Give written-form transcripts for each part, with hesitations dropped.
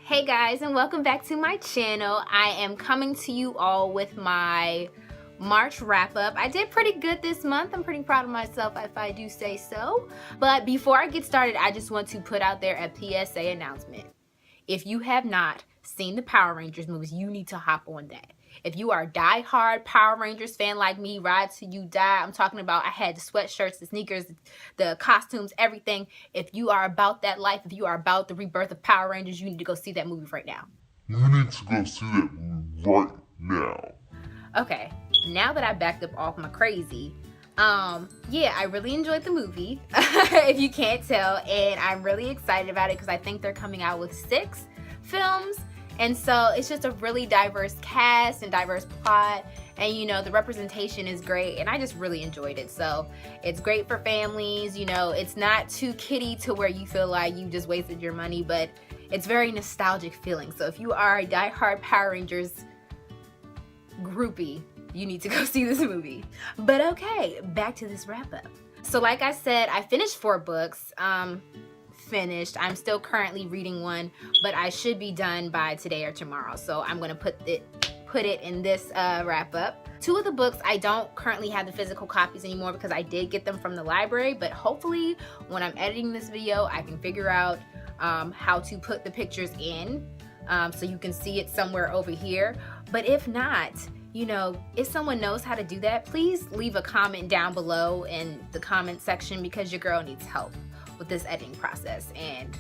Hey guys, and welcome back to my channel. I am coming to you all with my March wrap up. I did pretty good this month. I'm pretty proud of myself if I do say so. But before I get started, I just want to put out there a PSA announcement. If you have not seen the Power Rangers movies, you need to hop on that. If you are a die-hard Power Rangers fan like me, ride till you die. I'm talking about I had the sweatshirts, the sneakers, the costumes, everything. If you are about that life, if you are about the rebirth of Power Rangers, you need to go see that movie right now. You need to go see that right now. Okay, now that I backed up off my crazy, yeah, I really enjoyed the movie, if you can't tell, and I'm really excited about it because I think they're coming out with 6 films. And so it's just a really diverse cast and diverse plot, and you know, the representation is great, and I just really enjoyed it. So it's great for families, you know, it's not too kiddie to where you feel like you just wasted your money, but it's very nostalgic feeling. So if you are a die-hard Power Rangers groupie, you need to go see this movie. But okay, back to this wrap up. So like I said, I finished 4 books. I'm still currently reading one, but I should be done by today or tomorrow, so I'm gonna put it in this wrap up. 2 of the books I don't currently have the physical copies anymore because I did get them from the library, but hopefully when I'm editing this video I can figure out how to put the pictures in so you can see it somewhere over here. But if not, you know, if someone knows how to do that, please leave a comment down below in the comment section because your girl needs help with this editing process. And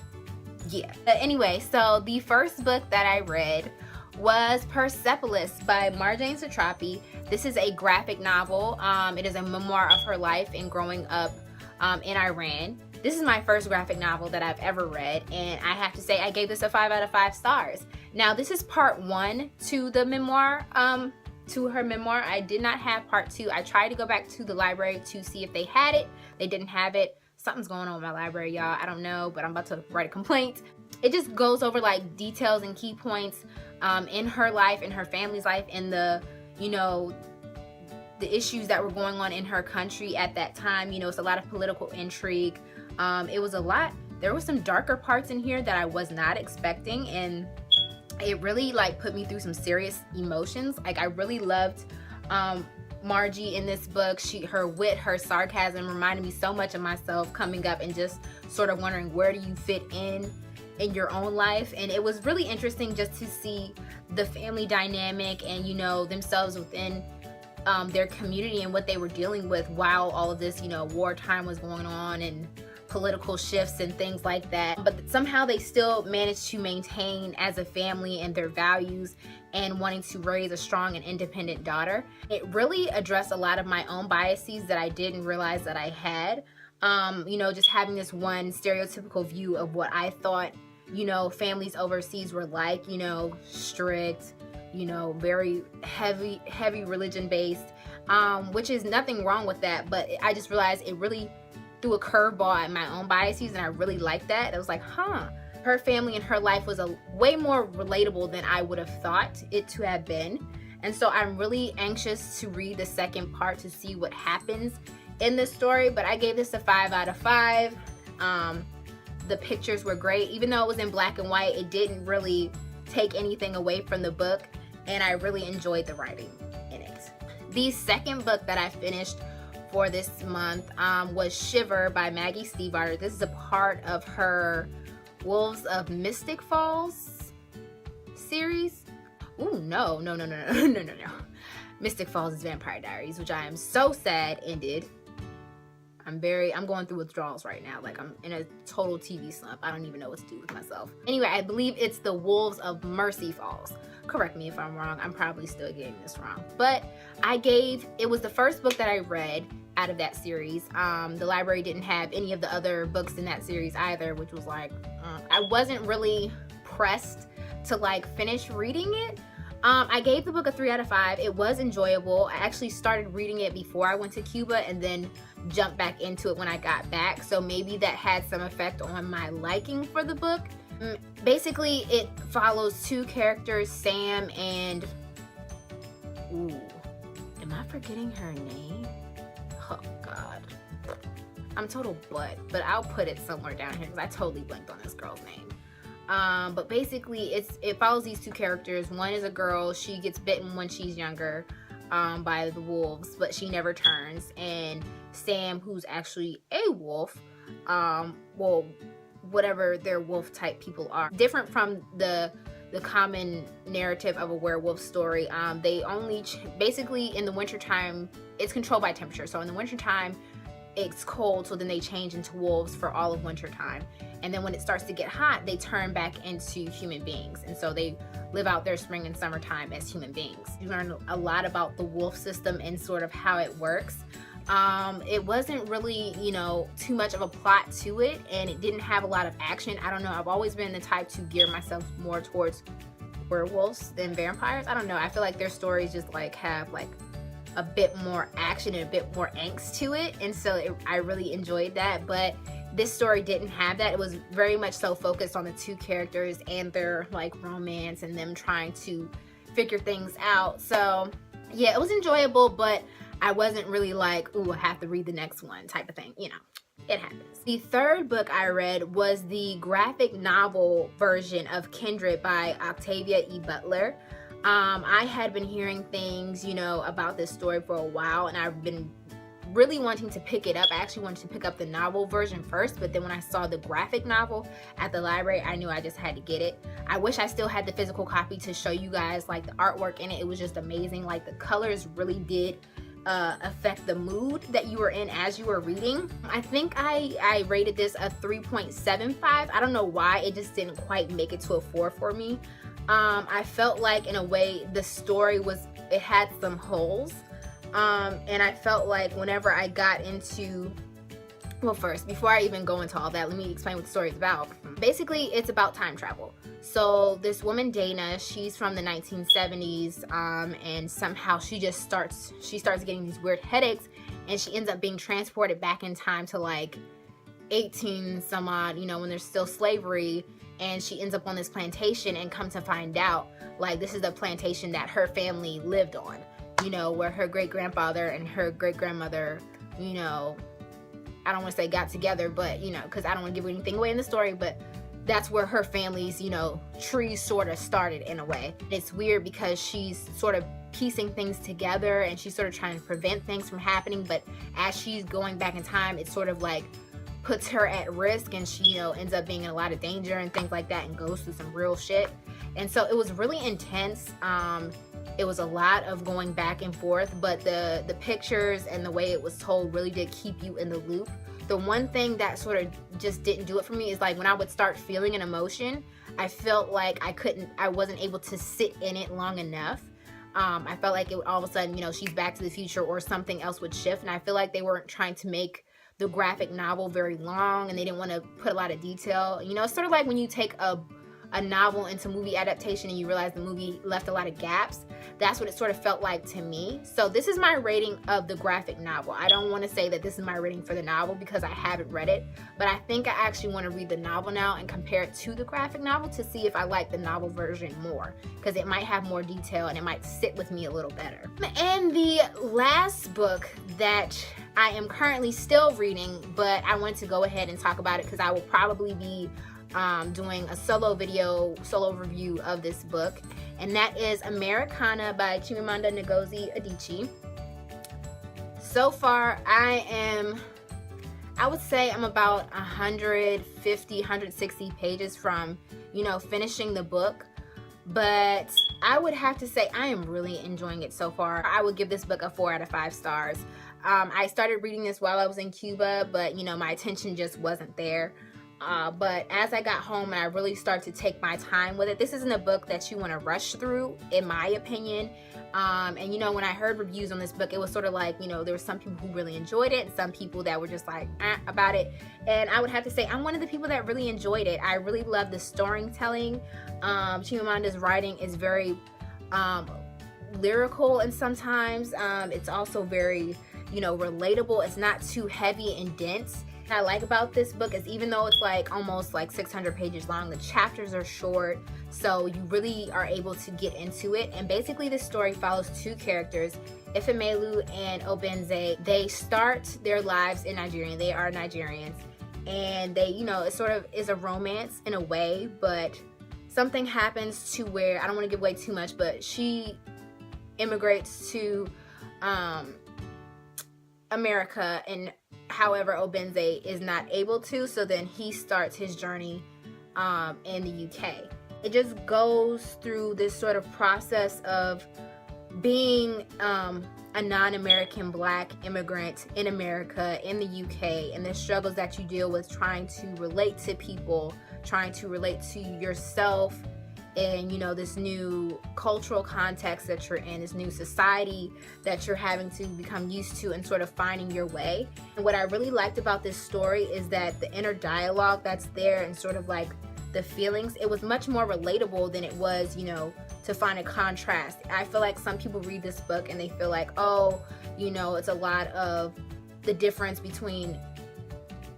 yeah, but anyway, so the first book that I read was Persepolis by Marjane Sartrapi. This is a graphic novel. It is a memoir of her life and growing up in Iran. This is my first graphic novel that I've ever read, and I have to say I gave this a 5 out of 5 stars. Now this is part 1 to the memoir, to her memoir. I did not have part 2. I tried to go back to the library to see if they had it. They didn't have it. Something's going on with my library, y'all. I don't know, but I'm about to write a complaint. It just goes over like details and key points in her life, in her family's life, and the, you know, the issues that were going on in her country at that time. You know, it's a lot of political intrigue. It was a lot. There were some darker parts in here that I was not expecting, and it really like put me through some serious emotions. Like I really loved Margie in this book. Her wit, her sarcasm reminded me so much of myself coming up and just sort of wondering where do you fit in your own life. And it was really interesting just to see the family dynamic and, you know, themselves within their community and what they were dealing with while all of this, you know, wartime was going on and political shifts and things like that. But somehow they still managed to maintain as a family and their values and wanting to raise a strong and independent daughter. It really addressed a lot of my own biases that I didn't realize that I had. You know, just having this one stereotypical view of what I thought, you know, families overseas were like, you know, strict, you know, very heavy religion based, which is nothing wrong with that. But I just realized it really threw a curveball at my own biases, and I really liked that. I was like, huh, her family and her life was a way more relatable than I would have thought it to have been. And so I'm really anxious to read the second part to see what happens in this story. But I gave this a 5 out of 5. The pictures were great. Even though it was in black and white, it didn't really take anything away from the book, and I really enjoyed the writing in it. The second book that I finished for this month was Shiver by Maggie Stievater. This is a part of her Wolves of Mystic Falls series. Ooh, no. Mystic Falls is Vampire Diaries, which I am so sad ended. I'm going through withdrawals right now. Like I'm in a total TV slump. I don't even know what to do with myself. Anyway, I believe it's the Wolves of Mercy Falls. Correct me if I'm wrong. I'm probably still getting this wrong. But it was the first book that I read out of that series. The library didn't have any of the other books in that series either, which was like, I wasn't really pressed to like finish reading it. I gave the book a 3 out of 5. It was enjoyable. I actually started reading it before I went to Cuba and then jumped back into it when I got back. So maybe that had some effect on my liking for the book. Basically, it follows 2 characters, Sam and... Ooh, am I forgetting her name? Oh, God. I'm total but I'll put it somewhere down here because I totally blanked on this girl's name. But basically it follows these two characters. One is a girl, she gets bitten when she's younger by the wolves, but she never turns. And Sam, who's actually a wolf, well, whatever their wolf type people are, different from the common narrative of a werewolf story. They only basically in the wintertime, it's controlled by temperature. So in the wintertime, it's cold, so then they change into wolves for all of wintertime. And then when it starts to get hot, they turn back into human beings. And so they live out their spring and summertime as human beings. You learn a lot about the wolf system and sort of how it works. It wasn't really, you know, too much of a plot to it, and it didn't have a lot of action. I don't know, I've always been the type to gear myself more towards werewolves than vampires. I don't know, I feel like their stories just like have like a bit more action and a bit more angst to it, and so I really enjoyed that. But this story didn't have that. It was very much so focused on the two characters and their like romance and them trying to figure things out. So yeah, it was enjoyable, but I wasn't really like, ooh, I have to read the next one type of thing. You know, it happens. The third book I read was the graphic novel version of Kindred by Octavia E. Butler. I had been hearing things, you know, about this story for a while, and I've been really wanting to pick it up. I actually wanted to pick up the novel version first, but then when I saw the graphic novel at the library, I knew I just had to get it. I wish I still had the physical copy to show you guys like the artwork in it. It was just amazing. Like the colors really did affect the mood that you were in as you were reading. I think I rated this a 3.75. I don't know why, it just didn't quite make it to a 4 for me. I felt like in a way the story it had some holes, and I felt like whenever I got into, well, first, before I even go into all that, let me explain what the story is about. Basically, it's about time travel. So this woman, Dana, she's from the 1970s, and somehow she starts getting these weird headaches, and she ends up being transported back in time to like 18 some odd, you know, when there's still slavery, and she ends up on this plantation, and come to find out, like, this is the plantation that her family lived on, you know, where her great-grandfather and her great-grandmother, you know, I don't want to say got together, but, you know, because I don't want to give anything away in the story, but that's where her family's, you know, tree sort of started in a way. It's weird because she's sort of piecing things together, and she's sort of trying to prevent things from happening, but as she's going back in time, it sort of like puts her at risk, and she, you know, ends up being in a lot of danger and things like that, and goes through some real shit. And so it was really intense. It was a lot of going back and forth, but the pictures and the way it was told really did keep you in the loop. The one thing that sort of just didn't do it for me is like when I would start feeling an emotion, I felt like I wasn't able to sit in it long enough. I felt like it would all of a sudden, you know, she's back to the future or something else would shift, and I feel like they weren't trying to make the graphic novel very long, and they didn't want to put a lot of detail. You know, it's sort of like when you take a novel into movie adaptation and you realize the movie left a lot of gaps. That's what it sort of felt like to me. So this is my rating of the graphic novel. I don't want to say that this is my rating for the novel because I haven't read it, but I think I actually want to read the novel now and compare it to the graphic novel to see if I like the novel version more, because it might have more detail and it might sit with me a little better. And the last book that I am currently still reading, but I want to go ahead and talk about it because I will probably be doing a solo review of this book, and that is Americanah by Chimamanda Ngoze Adichie. So far, I would say I'm about 150, 160 pages from, you know, finishing the book, but I would have to say I am really enjoying it so far. I would give this book a 4 out of 5 stars. I started reading this while I was in Cuba, but, you know, my attention just wasn't there. But as I got home and I really started to take my time with it, this isn't a book that you want to rush through, in my opinion. And you know, when I heard reviews on this book, it was sort of like, you know, there were some people who really enjoyed it and some people that were just like about it. And I would have to say I'm one of the people that really enjoyed it. I really love the storytelling. Chimamanda's writing is very lyrical, and sometimes it's also very, you know, relatable. It's not too heavy and dense. What I like about this book is even though it's like almost like 600 pages long, the chapters are short, so you really are able to get into it. And basically this story follows two characters, Ifemelu and Obenze. They start their lives in Nigeria. They are Nigerians, and they, you know, it sort of is a romance in a way, but something happens to where, I don't want to give away too much, but she immigrates to America, and however Obenze is not able to, so then he starts his journey in the UK. It just goes through this sort of process of being a non-American Black immigrant in America, in the UK, and the struggles that you deal with trying to relate to people, trying to relate to yourself, and, you know, this new cultural context that you're in, this new society that you're having to become used to, and sort of finding your way. And what I really liked about this story is that the inner dialogue that's there, and sort of like the feelings, it was much more relatable than it was, you know, to find a contrast. I feel like some people read this book and they feel like, oh, you know, it's a lot of the difference between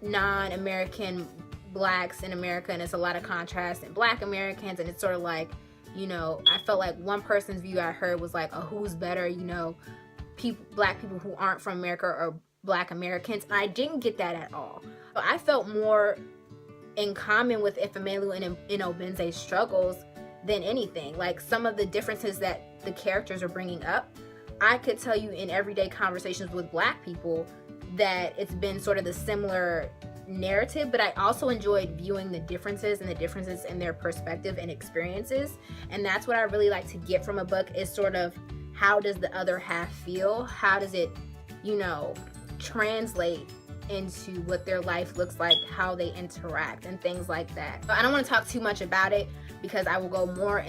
non-American Blacks in America, and it's a lot of contrast in Black Americans, and it's sort of like, you know, I felt like one person's view I heard was like, oh, who's better, you know, Black people who aren't from America or Black Americans, and I didn't get that at all. But I felt more in common with Ifemelu and Obenze's struggles than anything. Like, some of the differences that the characters are bringing up, I could tell you in everyday conversations with Black people that it's been sort of the similar narrative, but I also enjoyed viewing the differences in their perspective and experiences. And that's what I really like to get from a book, is sort of, how does the other half feel? How does it, you know, translate into what their life looks like, how they interact, and things like that. But I don't want to talk too much about it, because I will go more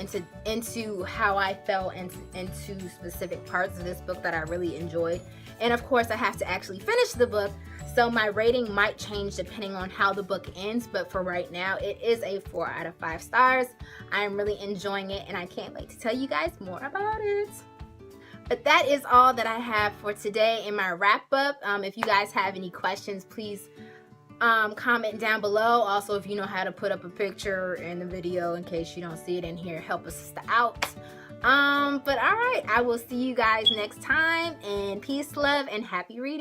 into how I felt into specific parts of this book that I really enjoyed. And of course, I have to actually finish the book, so my rating might change depending on how the book ends, but for right now, it is a 4 out of 5 stars. I'm really enjoying it, and I can't wait to tell you guys more about it. But that is all that I have for today in my wrap up. If you guys have any questions, please comment down below. Also, if you know how to put up a picture in the video in case you don't see it in here, help us out. But all right, I will see you guys next time, and peace, love, and happy reading.